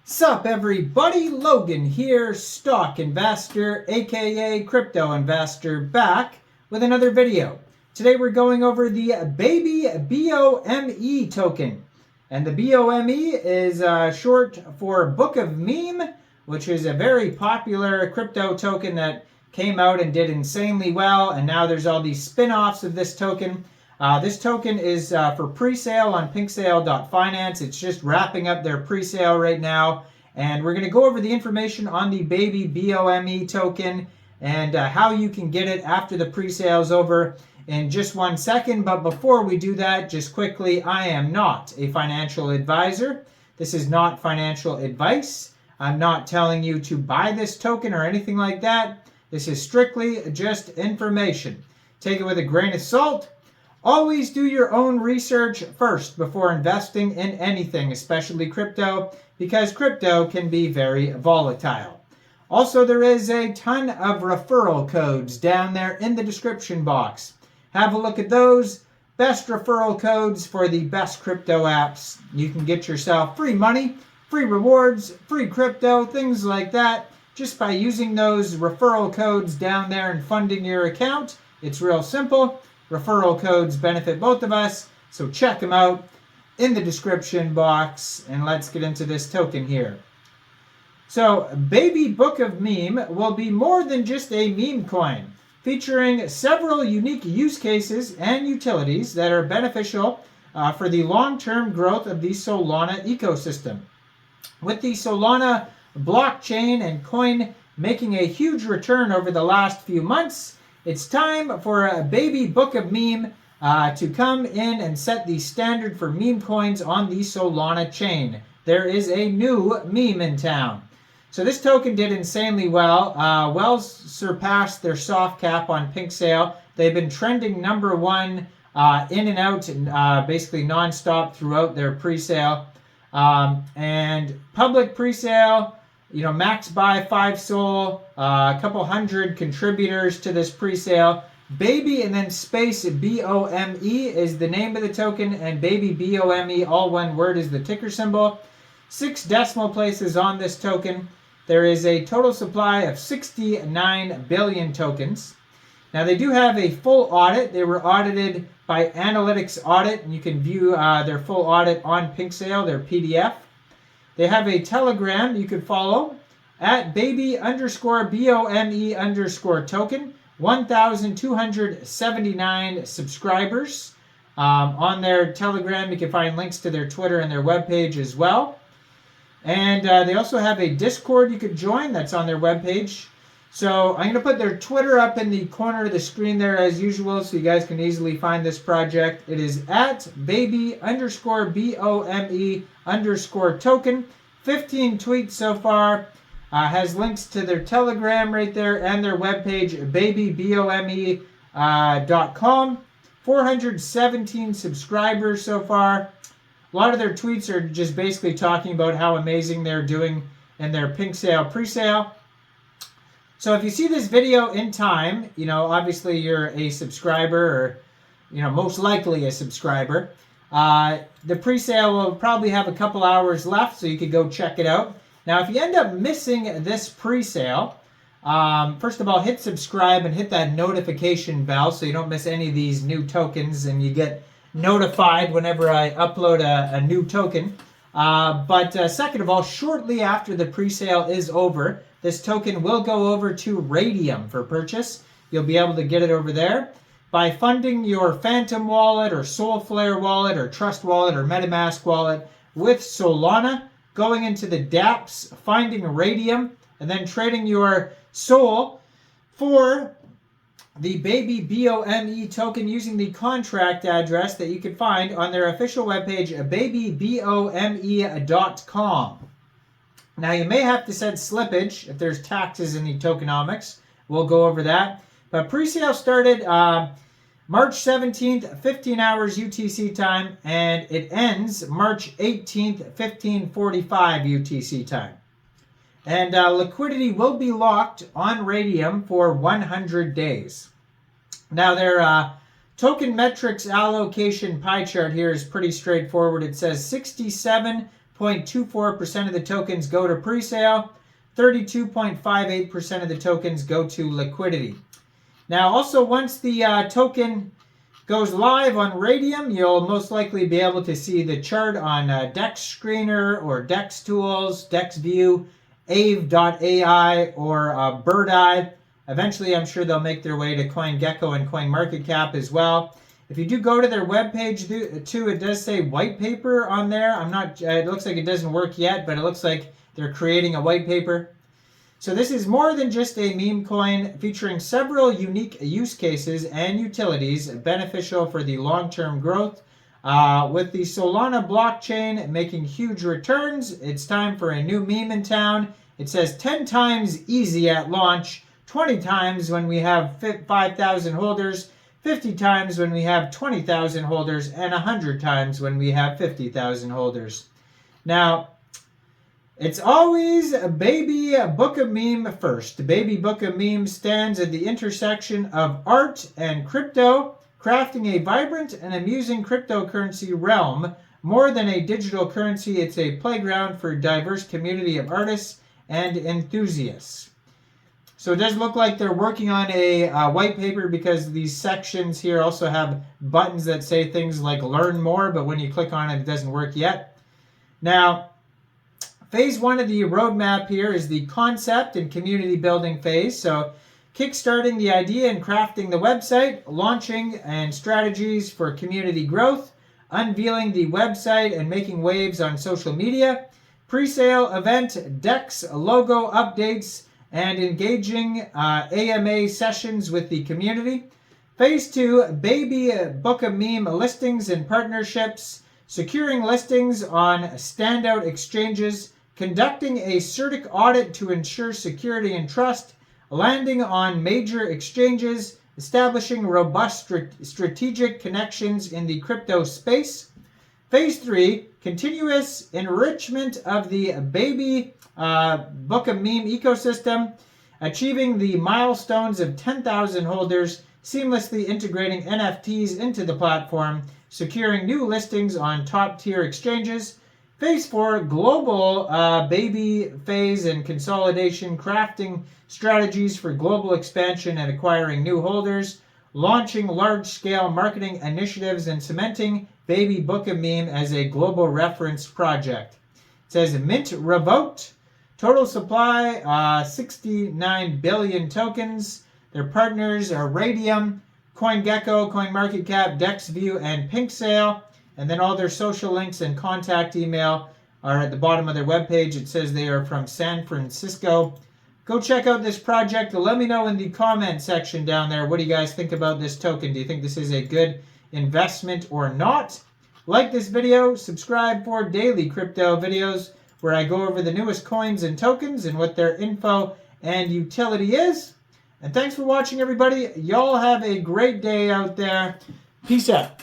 Sup everybody, Logan here, stock investor, aka crypto investor, back with another video. Today we're going over the BOME token. And the BOME is short for Book of Meme, which is a very popular crypto token that came out and did insanely well. And now there's all these spin-offs of this token. This token is for pre-sale on pinksale.finance. It's just wrapping up their pre-sale right now. And we're going to go over the information on the BOME token and how you can get it after the pre-sale is over in just 1 second. But before we do that, just quickly, I am not a financial advisor. This is not financial advice. I'm not telling you to buy this token or anything like that. This is strictly just information. Take it with a grain of salt. Always do your own research first before investing in anything, especially crypto, because crypto can be very volatile. Also, there is a ton of referral codes down there in the description box. Have a look at those. Best referral codes for the best crypto apps. You can get yourself free money, free rewards, free crypto, things like that, just by using those referral codes down there and funding your account. It's real simple. Referral codes benefit both of us, so check them out in the description box, and let's get into this token here. So, Baby Book of Meme will be more than just a meme coin, featuring several unique use cases and utilities that are beneficial for the long-term growth of the Solana ecosystem. With the Solana blockchain and coin making a huge return over the last few months, it's time for a Baby Book of Meme to come in and set the standard for meme coins on the Solana chain. There is a new meme in town. So this token did insanely well. Well surpassed their soft cap on Pink Sale. They've been trending #1 in and out and basically non-stop throughout their pre-sale. And public pre-sale, max buy 5 SOL, a couple hundred contributors to this pre-sale. Baby and then space BOME is the name of the token, and Baby BOME, all one word, is the ticker symbol. 6 decimal places on this token. There is a total supply of 69 billion tokens. Now they do have a full audit. They were audited by Analytics Audit, and you can view their full audit on PinkSale, their PDF. They have a Telegram you can follow at baby_BOME_token. 1,279 subscribers. On their Telegram, you can find links to their Twitter and their webpage as well. And they also have a Discord you could join that's on their webpage. So I'm going to put their Twitter up in the corner of the screen there as usual so you guys can easily find this project. It is at baby_BOME_token. 15 tweets so far. Has links to their Telegram right there and their webpage, babybome.com. 417 subscribers so far. A lot of their tweets are just basically talking about how amazing they're doing in their Pink Sale pre-sale. So if you see this video in time, obviously you're a subscriber or, most likely a subscriber. The pre-sale will probably have a couple hours left, so you could go check it out. Now, if you end up missing this pre-sale, first of all, hit subscribe and hit that notification bell so you don't miss any of these new tokens and you get notified whenever I upload a new token. But second of all, shortly after the pre-sale is over, this token will go over to RAYDIUM for purchase. You'll be able to get it over there by funding your Phantom wallet or Soulflare wallet or Trust wallet or MetaMask wallet with Solana, going into the dApps, finding RAYDIUM, and then trading your SOL for the Baby BOME token using the contract address that you can find on their official webpage, babybome.com. Now, you may have to set slippage if there's taxes in the tokenomics. We'll go over that. But pre-sale started March 17th, 15 hours UTC time, and it ends March 18th, 15:45 UTC time. And liquidity will be locked on RAYDIUM for 100 days. Now, their token metrics allocation pie chart here is pretty straightforward. It says 67 28.24% of the tokens go to presale. 32.58% of the tokens go to liquidity. Now, also, once the token goes live on RAYDIUM, you'll most likely be able to see the chart on DEX Screener or DEX Tools, DEX View, Aave.ai, or Bird Eye. Eventually, I'm sure they'll make their way to CoinGecko and CoinMarketCap as well. If you do go to their webpage too, it does say white paper on there. I'm not. It looks like it doesn't work yet, but it looks like they're creating a white paper. So this is more than just a meme coin, featuring several unique use cases and utilities beneficial for the long-term growth. With the Solana blockchain making huge returns, it's time for a new meme in town. It says 10 times easy at launch, 20 times when we have 5,000 holders, 50 times when we have 20,000 holders, and 100 times when we have 50,000 holders. Now, it's always a baby book of meme first. The baby book of meme stands at the intersection of art and crypto, crafting a vibrant and amusing cryptocurrency realm. More than a digital currency, it's a playground for a diverse community of artists and enthusiasts. So it does look like they're working on a white paper, because these sections here also have buttons that say things like learn more, but when you click on it, it doesn't work yet. Now, phase 1 of the roadmap here is the concept and community building phase. So kickstarting the idea and crafting the website, launching and strategies for community growth, unveiling the website and making waves on social media, pre-sale event, DEX logo updates, and engaging AMA sessions with the community. Phase 2, baby book of meme listings and partnerships, securing listings on standout exchanges, conducting a CertiK audit to ensure security and trust, landing on major exchanges, establishing robust strategic connections in the crypto space. Phase 3, continuous enrichment of the baby book of meme ecosystem, achieving the milestones of 10,000 holders, seamlessly integrating NFTs into the platform, securing new listings on top-tier exchanges. Phase 4, global baby phase and consolidation, crafting strategies for global expansion and acquiring new holders, launching large-scale marketing initiatives, and cementing Baby Book of Meme as a global reference project. It says mint revoked, total supply 69 billion tokens. Their partners are RAYDIUM, CoinGecko, CoinMarketCap, DexView, and PinkSale. And then all their social links and contact email are at the bottom of their webpage. It says they are from San Francisco. Go check out this project. Let me know in the comment section down there, what do you guys think about this token? Do you think this is a good investment or not? Like this video, subscribe for daily crypto videos where I go over the newest coins and tokens and what their info and utility is. And thanks for watching, everybody. Y'all have a great day out there. Peace out.